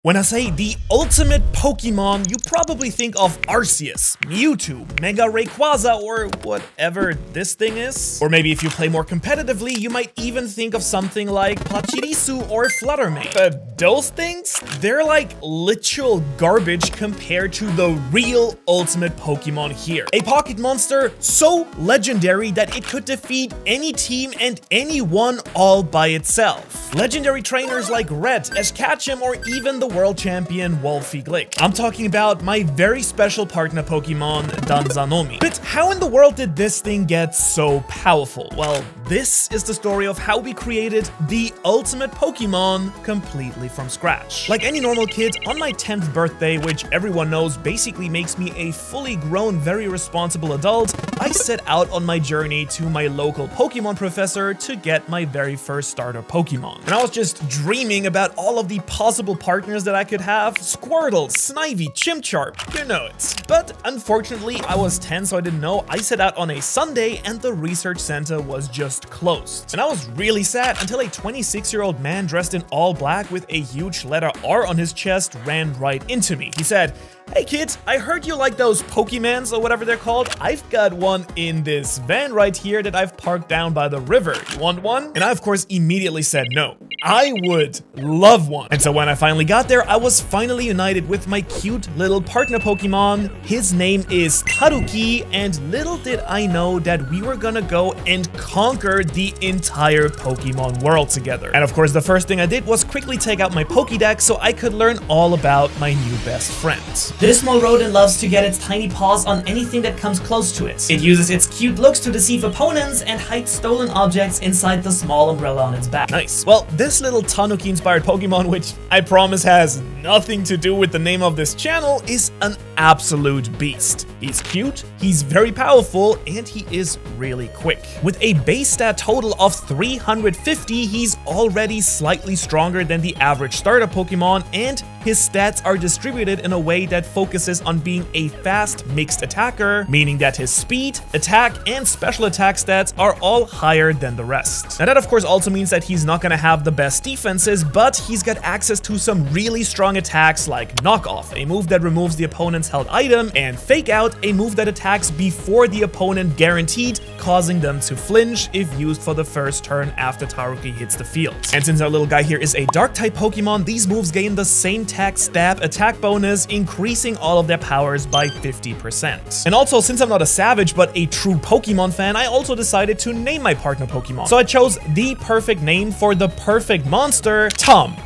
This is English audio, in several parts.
When I say the ultimate Pokemon, you probably think of Arceus, Mewtwo, Mega Rayquaza, or whatever this thing is. Or maybe if you play more competitively, you might even think of something like Pachirisu or Fluttermane. But those things, they're like literal garbage compared to the real ultimate Pokemon here. A pocket monster so legendary that it could defeat any team and anyone all by itself. Legendary trainers like Red, 𝗨𝗟𝗧𝗜𝗠, or even the world champion Wolfie Glick. I'm talking about my very special partner Pokemon, Danzanomi. But how in the world did this thing get so powerful? Well, this is the story of how we created the ultimate Pokemon completely from scratch. Like any normal kid, on my 10th birthday, which everyone knows basically makes me a fully grown, very responsible adult, I set out on my journey to my local Pokemon professor to get my very first starter Pokemon. And I was just dreaming about all of the possible partners that I could have. Squirtle, Snivy, Chimchar, you know it. But unfortunately, I was 10, so I didn't know. I set out on a Sunday and the research center was just closed. And I was really sad until a 26-year-old man dressed in all black with a huge letter R on his chest ran right into me. He said, "Hey kids, I heard you like those Pokemons or whatever they're called. I've got one in this van right here that I've parked down by the river. You want one?" And I, of course, immediately said no. I would love one. And so when I finally got there, I was finally united with my cute little partner Pokemon. His name is Tanuki, and little did I know that we were gonna go and conquer the entire Pokemon world together. And of course, the first thing I did was quickly take out my Pokédex so I could learn all about my new best friend. This small rodent loves to get its tiny paws on anything that comes close to it. It uses its cute looks to deceive opponents and hides stolen objects inside the small umbrella on its back. Nice. Well, this little Tanuki-inspired Pokemon, which I promise has nothing to do with the name of this channel, is an absolute beast. He's cute, he's very powerful, and he is really quick. With a base stat total of 350, he's already slightly stronger than the average starter Pokemon, and his stats are distributed in a way that focuses on being a fast mixed attacker, meaning that his speed, attack, and special attack stats are all higher than the rest. Now that of course also means that he's not gonna have the best defenses, but he's got access to some really strong attacks like Knock Off, a move that removes the opponent's held item, and Fake Out, a move that attacks before the opponent guaranteed, causing them to flinch if used for the first turn after Tanuki hits the field. And since our little guy here is a dark type Pokemon, these moves gain the same stab attack bonus, increasing all of their powers by 50%. And also, since I'm not a savage but a true Pokemon fan, I also decided to name my partner Pokemon. So I chose the perfect name for the perfect monster, Tom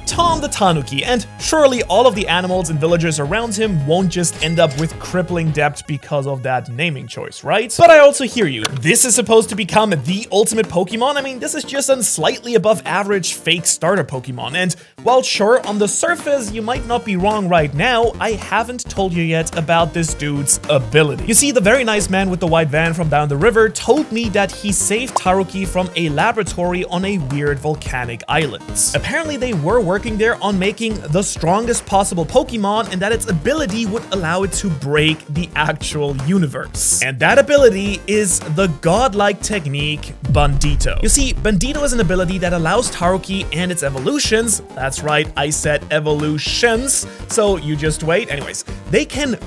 the Tanuki, and surely all of the animals and villagers around him won't just end up with crippling debt because of that naming choice, right? But I also hear you. This is supposed to become the ultimate Pokemon? I mean, this is just a slightly above average fake starter Pokemon, and while sure, on the surface, you might not be wrong right now, I haven't told you yet about this dude's ability. You see, the very nice man with the white van from down the river told me that he saved Tanuki from a laboratory on a weird volcanic island. Apparently, they were working there on making the strongest possible Pokemon, and that its ability would allow it to break the actual universe. And that ability is the godlike technique Bandito. You see, Bandito is an ability that allows Tanuki and its evolutions, that's right, I said evolutions, so you just wait. Anyways, they can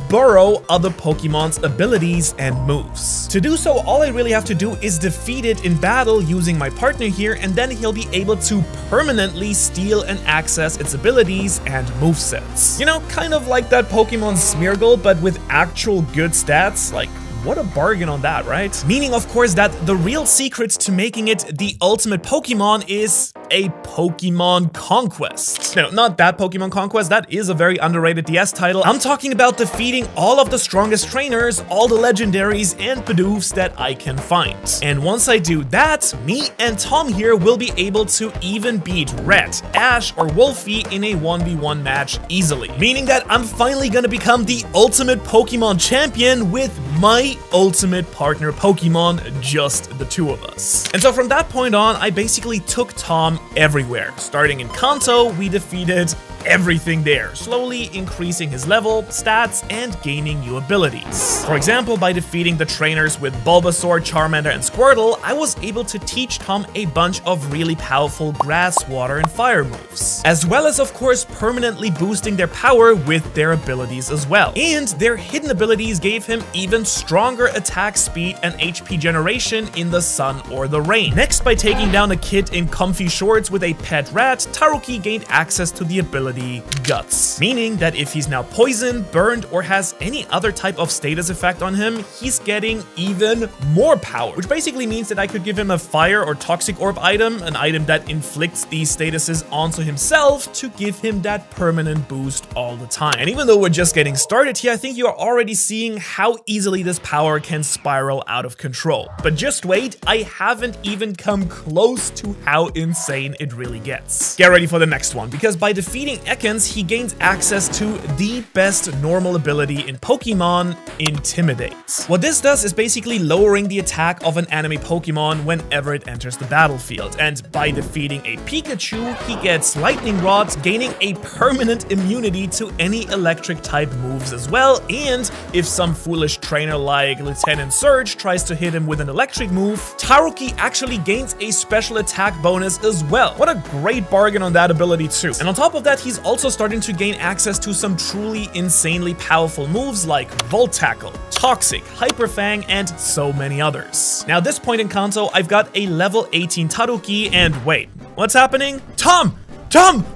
borrow other Pokemon's abilities and moves. To do so, all I really have to do is defeat it in battle using my partner here, and then he'll be able to permanently steal and access its abilities and movesets. You know, kind of like that Pokemon Smeargle, but with actual good stats. Like, what a bargain on that, right? Meaning, of course, that the real secret to making it the ultimate Pokemon is a Pokemon Conquest. No, not that Pokemon Conquest. That is a very underrated DS title. I'm talking about defeating all of the strongest trainers, all the legendaries, and Bidoofs that I can find. And once I do that, me and Tom here will be able to even beat Red, Ash, or Wolfie in a 1v1 match easily. Meaning that I'm finally gonna become the ultimate Pokemon champion with my ultimate partner Pokemon, just the two of us. And so from that point on, I basically took Tom everywhere. Starting in Kanto, we defeated everything there, slowly increasing his level, stats, and gaining new abilities. For example, by defeating the trainers with Bulbasaur, Charmander, and Squirtle, I was able to teach Tom a bunch of really powerful grass, water, and fire moves, as well as, of course, permanently boosting their power with their abilities as well. And their hidden abilities gave him even stronger attack speed and HP generation in the sun or the rain. Next, by taking down a kid in comfy shorts with a pet rat, Tanuki gained access to the ability Guts, meaning that if he's now poisoned, burned, or has any other type of status effect on him, he's getting even more power, which basically means that I could give him a fire or toxic orb item, an item that inflicts these statuses onto himself to give him that permanent boost all the time. And even though we're just getting started here, I think you are already seeing how easily this power can spiral out of control. But just wait, I haven't even come close to how insane it really gets. Get ready for the next one, because by defeating Ekans, he gains access to the best normal ability in Pokemon, Intimidate. What this does is basically lowering the attack of an enemy Pokemon whenever it enters the battlefield, and by defeating a Pikachu, he gets Lightning Rods, gaining a permanent immunity to any electric type moves as well, and if some foolish trainer like Lieutenant Surge tries to hit him with an electric move, Tanuki actually gains a special attack bonus as well. What a great bargain on that ability too. And on top of that, he's also starting to gain access to some truly insanely powerful moves like Volt Tackle, Toxic, Hyper Fang, and so many others. Now at this point in Kanto, I've got a level 18 Tanuki, and wait, what's happening? Tom,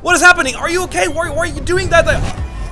what is happening? Are you okay? Why are you doing that?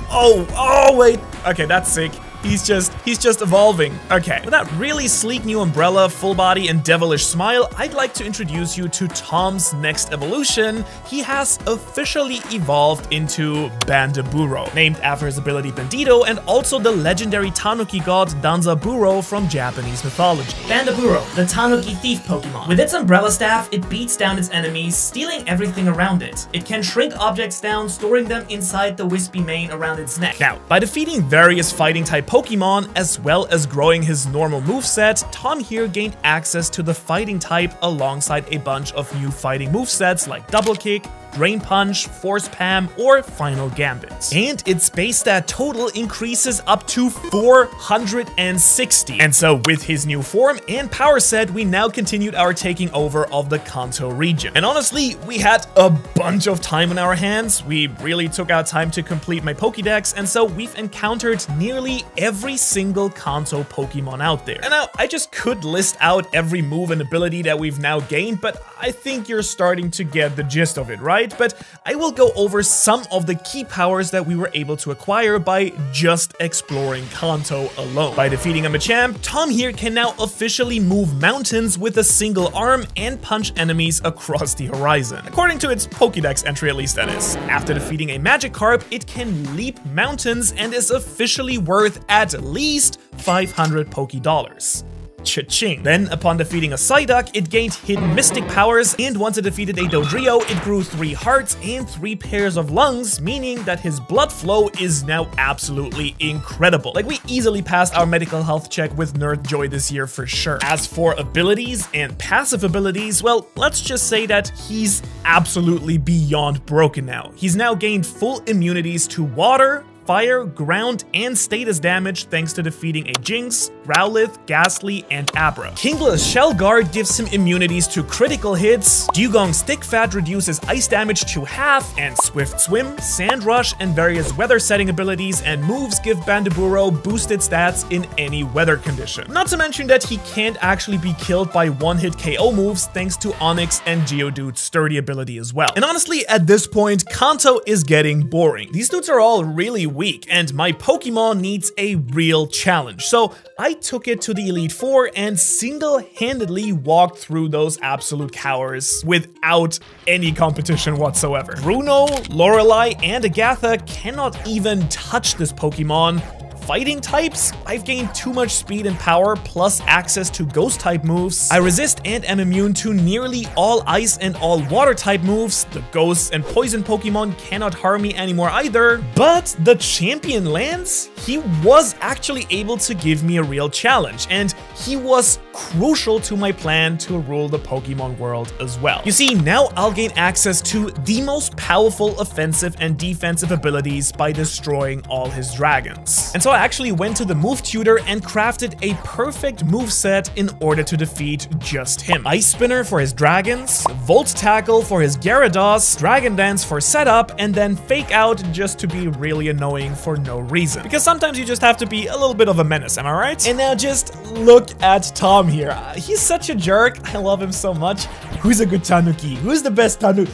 Oh, wait. Okay, that's sick. He's just evolving. Okay, with that really sleek new umbrella, full body, and devilish smile, I'd like to introduce you to Tom's next evolution. He has officially evolved into Bandaburo, named after his ability Bandito, and also the legendary Tanuki god Danzaburo from Japanese mythology. Bandaburo, the Tanuki thief Pokemon. With its umbrella staff, it beats down its enemies, stealing everything around it. It can shrink objects down, storing them inside the wispy mane around its neck. Now, by defeating various fighting type Pokemon, as well as growing his normal moveset, Tom here gained access to the fighting type alongside a bunch of new fighting movesets like Double Kick, Drain Punch, Force Palm, or Final Gambit. And its base stat total increases up to 460. And so with his new form and power set, we now continued our taking over of the Kanto region. And honestly, we had a bunch of time on our hands. We really took our time to complete my Pokédex, and so we've encountered nearly every single Kanto Pokemon out there. And now, I just could list out every move and ability that we've now gained, but I think you're starting to get the gist of it, right? But I will go over some of the key powers that we were able to acquire by just exploring Kanto alone. By defeating a Machamp, Tom here can now officially move mountains with a single arm and punch enemies across the horizon. According to its Pokédex entry, at least that is. After defeating a Magikarp, it can leap mountains and is officially worth at least 500 Pokédollars. Cha-ching. Then, upon defeating a Psyduck, it gained hidden mystic powers, and once it defeated a Dodrio, it grew 3 hearts and 3 pairs of lungs, meaning that his blood flow is now absolutely incredible. Like, we easily passed our medical health check with Nerd Joy this year for sure. As for abilities and passive abilities, well, let's just say that he's absolutely beyond broken now. He's now gained full immunities to water, fire, ground, and status damage thanks to defeating a Jinx, Growlithe, Ghastly, and Abra. Kingler's Shell Guard gives him immunities to critical hits, Dugong's Stick Fat reduces ice damage to half, and Swift Swim, Sand Rush, and various weather setting abilities and moves give Bandaburo boosted stats in any weather condition. Not to mention that he can't actually be killed by one-hit KO moves thanks to Onyx and Geodude's sturdy ability as well. And honestly, at this point, Kanto is getting boring. These dudes are all really weak, and my Pokemon needs a real challenge. So I took it to the Elite Four and single-handedly walked through those absolute cowards without any competition whatsoever. Bruno, Lorelei, and Agatha cannot even touch this Pokemon fighting types, I've gained too much speed and power plus access to ghost type moves. I resist and am immune to nearly all ice and all water type moves. The ghosts and poison Pokemon cannot harm me anymore either. But the champion Lance, he was actually able to give me a real challenge, and he was crucial to my plan to rule the Pokemon world as well. You see, now I'll gain access to the most powerful offensive and defensive abilities by destroying all his dragons. And so I actually went to the move tutor and crafted a perfect moveset in order to defeat just him. Ice Spinner for his dragons, Volt Tackle for his Gyarados, Dragon Dance for setup, and then Fake Out just to be really annoying for no reason. Because sometimes you just have to be a little bit of a menace, am I right? And now just look at Tom here. He's such a jerk. I love him so much. Who's a good Tanuki? Who's the best Tanuki?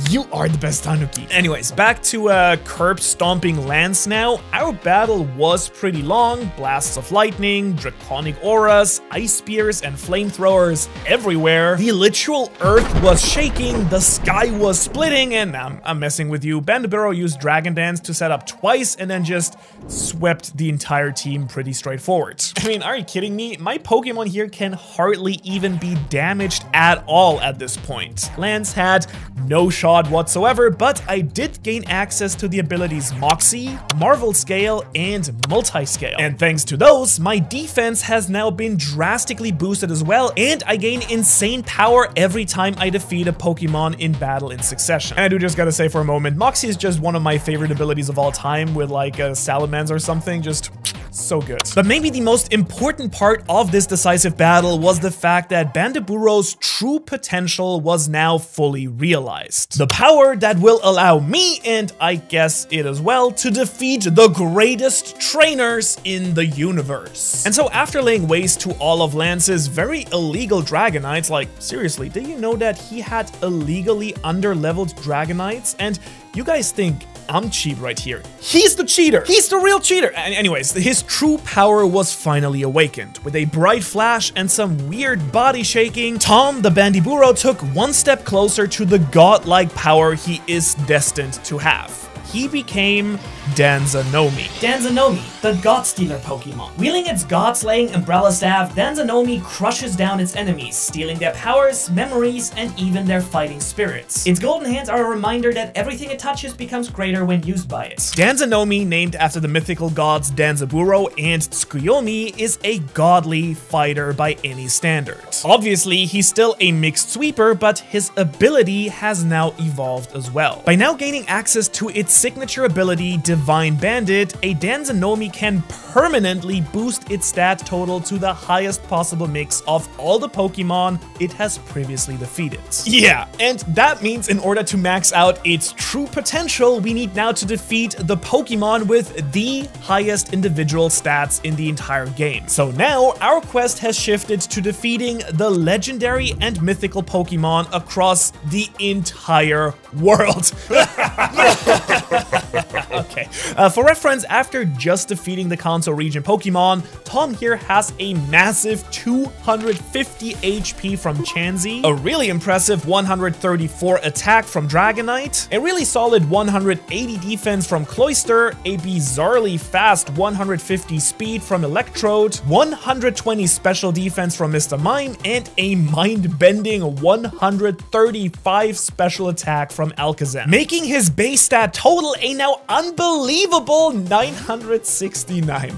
You are the best Tanuki. Anyways, back to curb stomping Lance now. Our battle was pretty long. Blasts of lightning, draconic auras, ice spears, and flamethrowers everywhere. The literal earth was shaking, the sky was splitting, and I'm messing with you. Bandaburo used Dragon Dance to set up twice and then just swept the entire team pretty straightforward. I mean, are you kidding me? My Pokemon here can hardly even be damaged at all at this point. Lance had no shot whatsoever, but I did gain access to the abilities Moxie, Marvel Scale, and Multi-Scale. And thanks to those, my defense has now been drastically boosted as well, and I gain insane power every time I defeat a Pokemon in battle in succession. And I do just gotta say for a moment, Moxie is just one of my favorite abilities of all time with like a Salamence or something, just so good. But maybe the most important part of this decisive battle was the fact that Bandaburo's true potential was now fully realized. The power that will allow me, and I guess it as well, to defeat the greatest trainers in the universe. And so after laying waste to all of Lance's very illegal Dragonites, like seriously, did you know that he had illegally underleveled Dragonites? And you guys think I'm cheap right here. He's the cheater. He's the real cheater. Anyways, his true power was finally awakened. With a bright flash and some weird body shaking, Tom the Bandiburo took one step closer to the godlike power he is destined to have. He became Danzanomi. Danzanomi, the God Stealer Pokemon. Wielding its God-slaying Umbrella Staff, Danzanomi crushes down its enemies, stealing their powers, memories, and even their fighting spirits. Its golden hands are a reminder that everything it touches becomes greater when used by it. Danzanomi, named after the mythical gods Danzaburo and Tsukuyomi, is a godly fighter by any standard. Obviously, he's still a mixed sweeper, but his ability has now evolved as well. By now gaining access to its signature ability, Divine Bandit, a Danzanomi can permanently boost its stat total to the highest possible mix of all the Pokemon it has previously defeated. Yeah, and that means in order to max out its true potential, we need now to defeat the Pokemon with the highest individual stats in the entire game. So now, our quest has shifted to defeating the legendary and mythical Pokemon across the entire world. Okay, for reference, after just defeating the Kanto region Pokemon, Tom here has a massive 250 HP from Chansey, a really impressive 134 attack from Dragonite, a really solid 180 defense from Cloyster, a bizarrely fast 150 speed from Electrode, 120 special defense from Mr. Mime, and a mind-bending 135 special attack from Alakazam, making his base stat total a now unbelievable 969.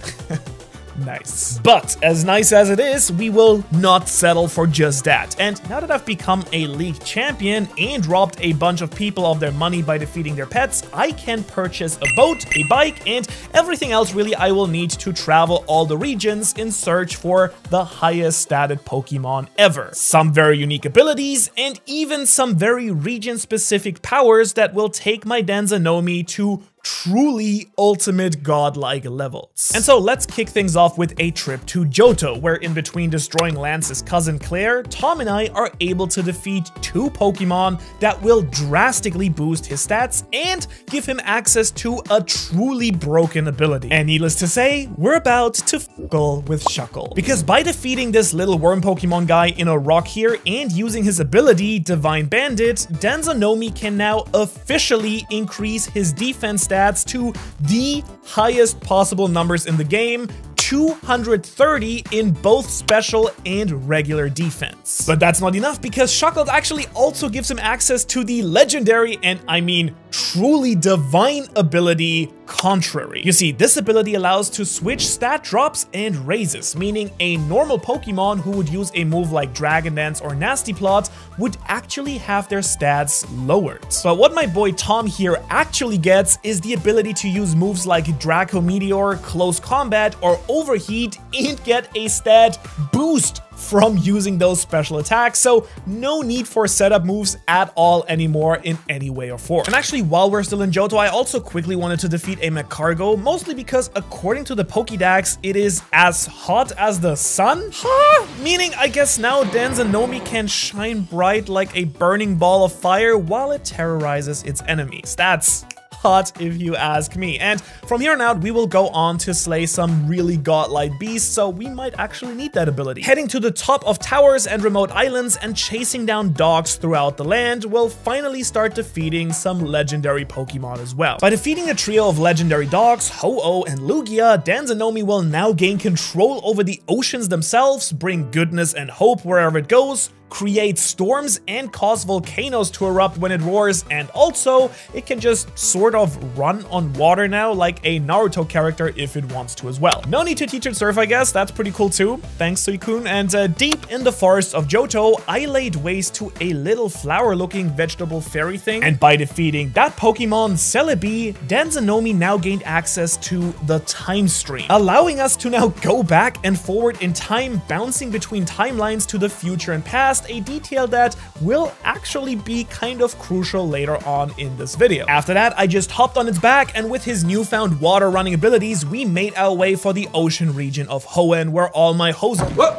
Nice. But as nice as it is, we will not settle for just that. And now that I've become a league champion and robbed a bunch of people of their money by defeating their pets, I can purchase a boat, a bike, and everything else really I will need to travel all the regions in search for the highest statted Pokemon ever. Some very unique abilities and even some very region-specific powers that will take my Danzanomi to truly ultimate godlike levels. And so let's kick things off with a trip to Johto, where in between destroying Lance's cousin Claire, Tom and I are able to defeat two Pokemon that will drastically boost his stats and give him access to a truly broken ability. And needless to say, we're about to f***le with Shuckle. Because by defeating this little worm Pokemon guy in a rock here and using his ability, Divine Bandit, Danzanomi can now officially increase his defense stats to the highest possible numbers in the game, 230 in both special and regular defense. But that's not enough, because Shuckles actually also gives him access to the legendary, and I mean truly divine ability, Contrary. You see, this ability allows to switch stat drops and raises, meaning a normal Pokemon who would use a move like Dragon Dance or Nasty Plot would actually have their stats lowered. But what my boy Tom here actually gets is the ability to use moves like Draco Meteor, Close Combat, or Overheat and get a stat boost from using those special attacks, so no need for setup moves at all anymore in any way or form. And actually, while we're still in Johto, I also quickly wanted to defeat a Magcargo, mostly because according to the Pokédex, it is as hot as the sun? Huh? Meaning, I guess now Danzanomi can shine bright like a burning ball of fire while it terrorizes its enemies. That's hot if you ask me. And from here on out, we will go on to slay some really godlike beasts, so we might actually need that ability. Heading to the top of towers and remote islands and chasing down dogs throughout the land, we'll finally start defeating some legendary Pokemon as well. By defeating a trio of legendary dogs, Ho-Oh and Lugia, Danzanomi will now gain control over the oceans themselves, bring goodness and hope wherever it goes, create storms and cause volcanoes to erupt when it roars, and also it can just sort of run on water now like a Naruto character if it wants to as well. No need to teach it surf, I guess. That's pretty cool too. Thanks, Suicune. And deep in the forest of Johto, I laid waste to a little flower-looking vegetable fairy thing, and by defeating that Pokemon, Celebi, Danzanomi now gained access to the time stream, allowing us to now go back and forward in time, bouncing between timelines to the future and past, a detail that will actually be kind of crucial later on in this video. After that, I just hopped on its back, and with his newfound water running abilities, we made our way for the ocean region of Hoenn, where all my hoes are.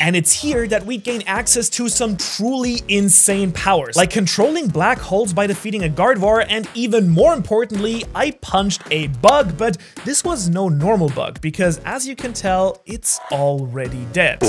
And it's here that we gain access to some truly insane powers, like controlling black holes by defeating a Gardevoir, and even more importantly, I punched a bug, but this was no normal bug, because as you can tell, it's already dead.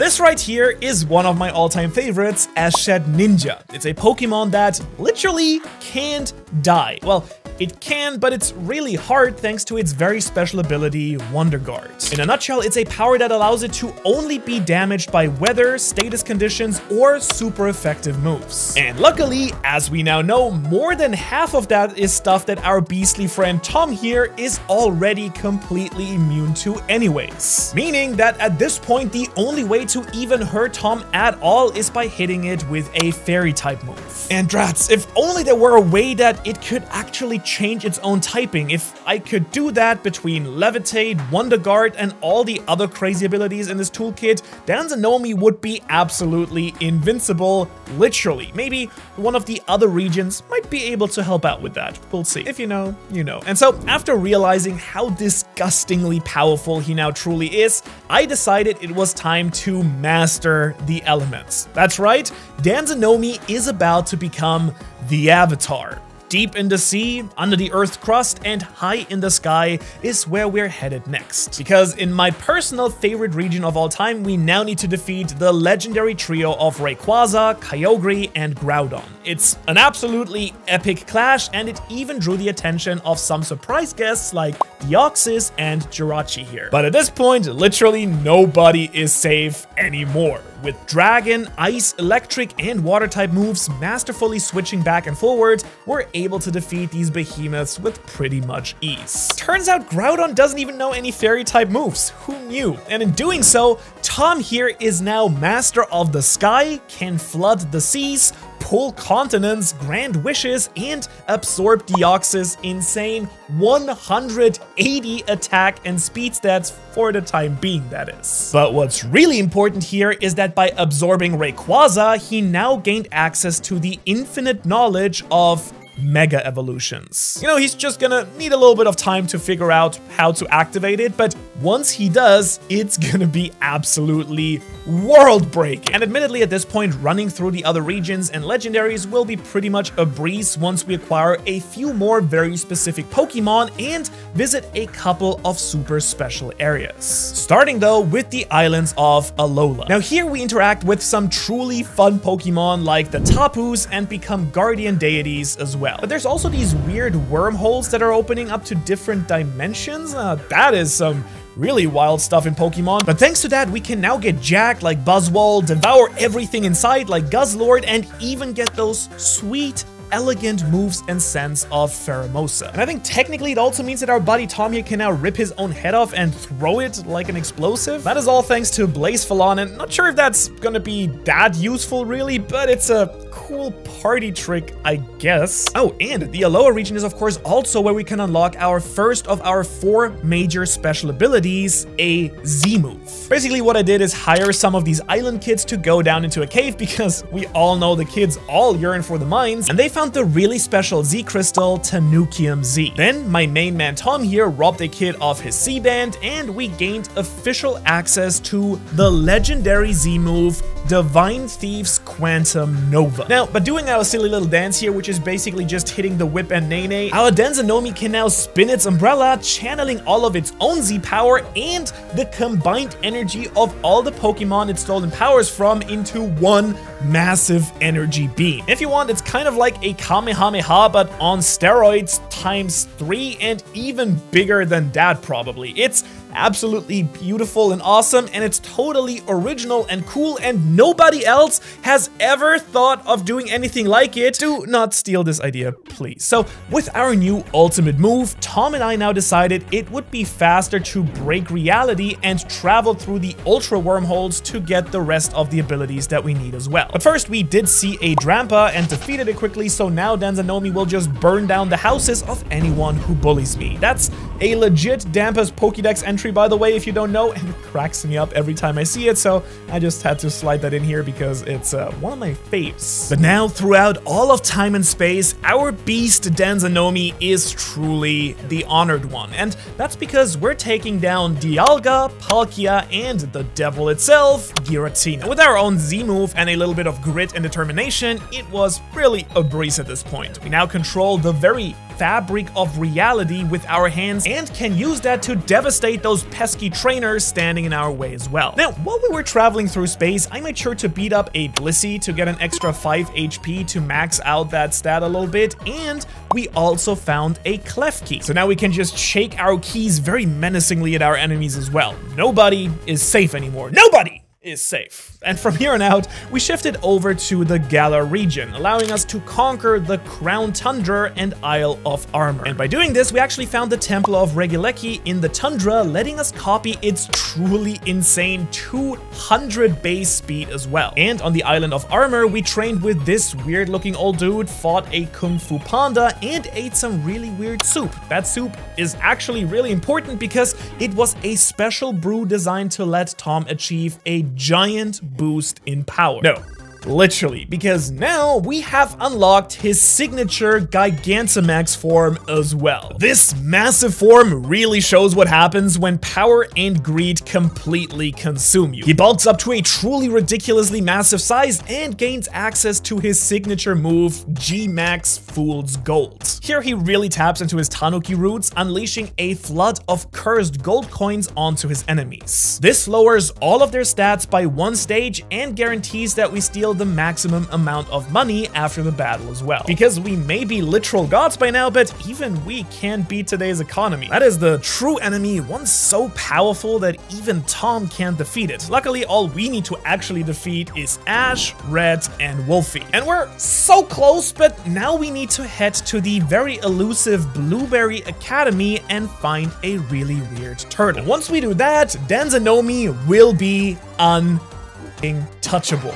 This right here is one of my all-time favorites, Ashad Ninja. It's a Pokemon that literally can't die. Well, it can, but it's really hard thanks to its very special ability, Wonder Guard. In a nutshell, it's a power that allows it to only be damaged by weather, status conditions, or super effective moves. And luckily, as we now know, more than half of that is stuff that our beastly friend Tom here is already completely immune to anyways. Meaning that at this point, the only way to even hurt Tom at all is by hitting it with a fairy type move. And drats, if only there were a way that it could actually change its own typing. If I could do that between Levitate, Wonder Guard, and all the other crazy abilities in this toolkit, Danzanomi would be absolutely invincible, literally. Maybe one of the other regions might be able to help out with that. We'll see. If you know, you know. And so after realizing how disgustingly powerful he now truly is, I decided it was time to master the elements. That's right, Danzanomi is about to become the Avatar. Deep in the sea, under the Earth's crust, and high in the sky is where we're headed next. Because in my personal favorite region of all time, we now need to defeat the legendary trio of Rayquaza, Kyogre, and Groudon. It's an absolutely epic clash, and it even drew the attention of some surprise guests like Deoxys and Jirachi here. But at this point, literally nobody is safe anymore. With Dragon, Ice, Electric, and Water type moves masterfully switching back and forward, we're able to defeat these behemoths with pretty much ease. Turns out Groudon doesn't even know any fairy type moves. Who knew? And in doing so, Tom here is now master of the sky, can flood the seas, pull continents, grant wishes, and absorb Deoxys' insane 180 attack and speed stats for the time being, that is. But what's really important here is that by absorbing Rayquaza, he now gained access to the infinite knowledge of Mega Evolutions. You know, he's just gonna need a little bit of time to figure out how to activate it, but once he does, it's gonna be absolutely world breaking. And admittedly, at this point, running through the other regions and legendaries will be pretty much a breeze once we acquire a few more very specific Pokemon and visit a couple of super special areas. Starting though with the islands of Alola. Now here we interact with some truly fun Pokemon like the Tapus and become guardian deities as well. But there's also these weird wormholes that are opening up to different dimensions. That is some really wild stuff in Pokemon. But thanks to that, we can now get jacked like Buzzwole, devour everything in sight like Guzzlord, and even get those sweet, elegant moves and sense of Pheromosa. And I think technically it also means that our buddy Tom here can now rip his own head off and throw it like an explosive. That is all thanks to 𝗨𝗧𝗜𝗠𝗠, and not sure if that's gonna be that useful really, but it's a cool party trick, I guess. Oh, and the Alola region is of course also where we can unlock our first of our 4 major special abilities, a Z move. Basically what I did is hire some of these island kids to go down into a cave because we all know the kids all yearn for the mines, and they found the really special Z crystal Tanukium Z. Then my main man Tom here robbed a kid of his C band, and we gained official access to the legendary Z move Divine Thief's Quantum Nova. Now, by doing our silly little dance here, which is basically just hitting the whip and Nene, our Danzanomi can now spin its umbrella, channeling all of its own Z power and the combined energy of all the Pokemon it stolen powers from into one massive energy beam. If you want, it's kind of like a Kamehameha, but on steroids ×3 and even bigger than that probably. It's absolutely beautiful and awesome, and it's totally original and cool, and nobody else has ever thought of doing anything like it. Do not steal this idea, please. So with our new ultimate move, Tom and I now decided it would be faster to break reality and travel through the ultra wormholes to get the rest of the abilities that we need as well. But first, we did see a Drampa and defeated it quickly, so now Danzanomi will just burn down the houses of anyone who bullies me. That's a legit Dampa's Pokédex entry, by the way, if you don't know, and it cracks me up every time I see it, so I just had to slide that in here because it's one of my faves. But now, throughout all of time and space, our beast Danzanomi is truly the honored one, and that's because we're taking down Dialga, Palkia, and the devil itself, Giratina. With our own Z move and a little bit of grit and determination, it was really a breeze at this point. We now control the very fabric of reality with our hands and can use that to devastate those pesky trainers standing in our way as well. Now, while we were traveling through space, I made sure to beat up a Blissey to get an extra 5 HP to max out that stat a little bit, and we also found a Klefki. So now we can just shake our keys very menacingly at our enemies as well. Nobody is safe anymore. Nobody is safe. And from here on out, we shifted over to the Galar region, allowing us to conquer the Crown Tundra and Isle of Armor. And by doing this, we actually found the Temple of Regieleki in the Tundra, letting us copy its truly insane 200 base speed as well. And on the Island of Armor, we trained with this weird looking old dude, fought a Kung Fu Panda, and ate some really weird soup. That soup is actually really important because it was a special brew designed to let Tom achieve a giant boost in power. No, literally, because now we have unlocked his signature Gigantamax form as well. This massive form really shows what happens when power and greed completely consume you. He bulks up to a truly ridiculously massive size and gains access to his signature move, G-Max Fool's Gold. Here he really taps into his Tanuki roots, unleashing a flood of cursed gold coins onto his enemies. This lowers all of their stats by 1 stage and guarantees that we steal the maximum amount of money after the battle as well. Because we may be literal gods by now, but even we can't beat today's economy. That is the true enemy, one so powerful that even Tom can't defeat it. Luckily, all we need to actually defeat is Ash, Red, and Wolfie. And we're so close, but now we need to head to the very elusive Blueberry Academy and find a really weird turtle. And once we do that, Danzanomi will be untouchable.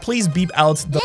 Please beep out the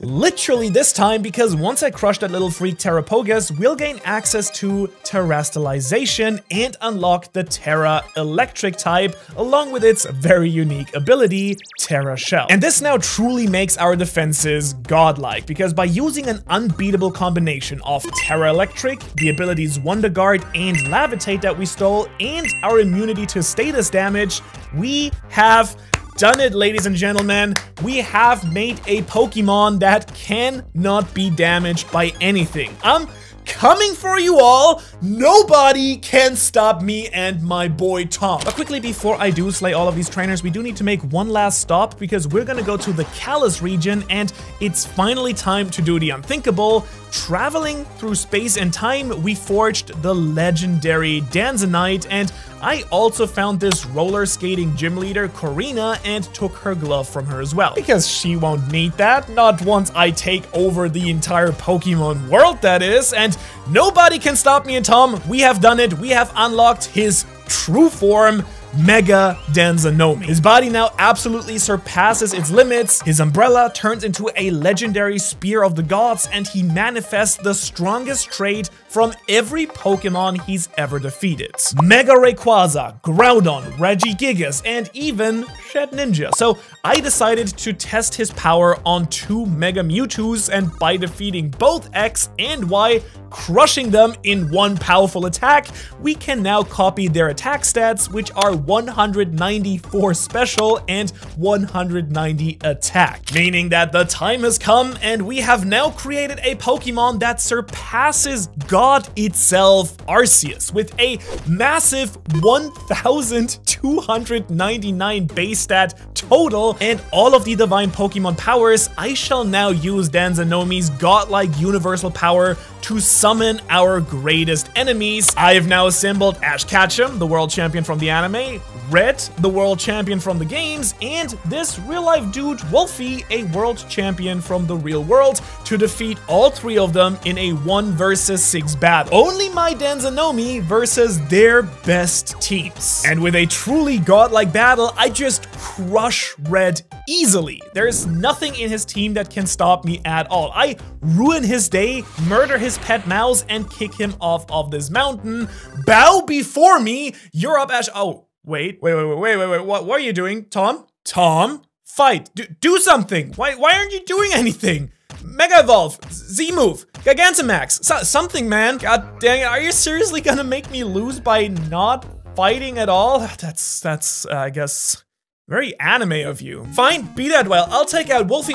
Literally this time, because once I crush that little freak Terrapogus, we'll gain access to Terastallization and unlock the Terra Electric type, along with its very unique ability, Terra Shell. And this now truly makes our defenses godlike, because by using an unbeatable combination of Terra Electric, the abilities Wonder Guard and Levitate that we stole, and our immunity to status damage, we have done it, ladies and gentlemen. We have made a Pokemon that cannot be damaged by anything. I'm coming for you all. Nobody can stop me and my boy Tom. But quickly, before I do slay all of these trainers, we do need to make one last stop, because we're gonna go to the Kalos region, and it's finally time to do the unthinkable. Traveling through space and time, we forged the legendary Danzonite, and I also found this roller skating gym leader, Corina, and took her glove from her as well. Because she won't need that, not once I take over the entire Pokemon world, that is. And nobody can stop me and Tom. We have done it. We have unlocked his true form, Mega Danzanomi. His body now absolutely surpasses its limits. His umbrella turns into a legendary Spear of the Gods, and he manifests the strongest trait from every Pokemon he's ever defeated. Mega Rayquaza, Groudon, Regigigas, and even Shedinja. So I decided to test his power on 2 Mega Mewtwo's, and by defeating both X and Y, crushing them in one powerful attack, we can now copy their attack stats, which are 194 special and 190 attack. Meaning that the time has come, and we have now created a Pokemon that surpasses God itself, Arceus, with a massive 1,299 base stat total, and all of the divine Pokemon powers. I shall now use Danzanomi's godlike universal power to summon our greatest enemies. I have now assembled Ash Ketchum, the world champion from the anime, Red, the world champion from the games, and this real-life dude, Wolfie, a world champion from the real world, to defeat all 3 of them in a 1 versus 6 battle. Only my Danzanomi versus their best teams. And with a truly godlike battle, I just crush Red easily. There's nothing in his team that can stop me at all. I ruin his day, murder his pet mouse, and kick him off of this mountain. Bow before me. You're up, Ash. Oh, wait. What are you doing, Tom? Tom, fight. Do something. Why aren't you doing anything? Mega Evolve, Z-Move, Gigantamax, something, man. God dang it. Are you seriously gonna make me lose by not fighting at all? That's I guess, very anime of you. Fine, be that well. I'll take out Wolfie.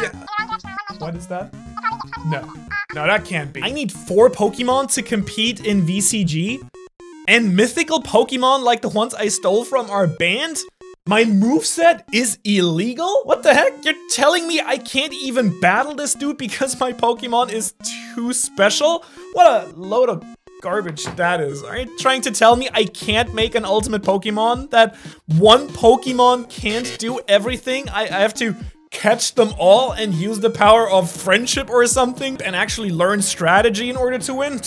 What is that? No, that can't be. I need 4 Pokemon to compete in VCG, and mythical Pokemon like the ones I stole from are banned? My moveset is illegal? What the heck? You're telling me I can't even battle this dude because my Pokemon is too special? What a load of garbage that is. Are you trying to tell me I can't make an ultimate Pokemon? That one Pokemon can't do everything? I have to catch them all and use the power of friendship or something and actually learn strategy in order to win?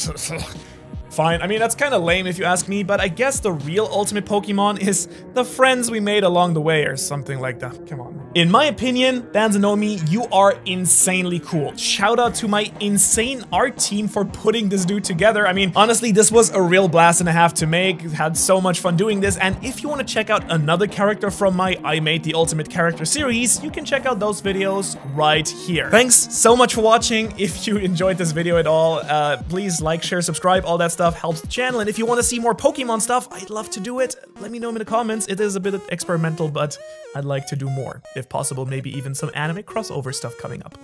Fine, I mean, that's kind of lame if you ask me, but I guess the real ultimate Pokemon is the friends we made along the way or something like that. Come on. In my opinion, Danzanomi, you are insanely cool. Shout out to my insane art team for putting this dude together. I mean, honestly, this was a real blast and a half to make. Had so much fun doing this, and if you want to check out another character from my I Made the Ultimate Character series, you can check out those videos right here. Thanks so much for watching. If you enjoyed this video at all, please like, share, subscribe, all that stuff helps the channel, and if you want to see more Pokemon stuff, I'd love to do it. Let me know in the comments. It is a bit experimental, but I'd like to do more. If possible, maybe even some anime crossover stuff coming up.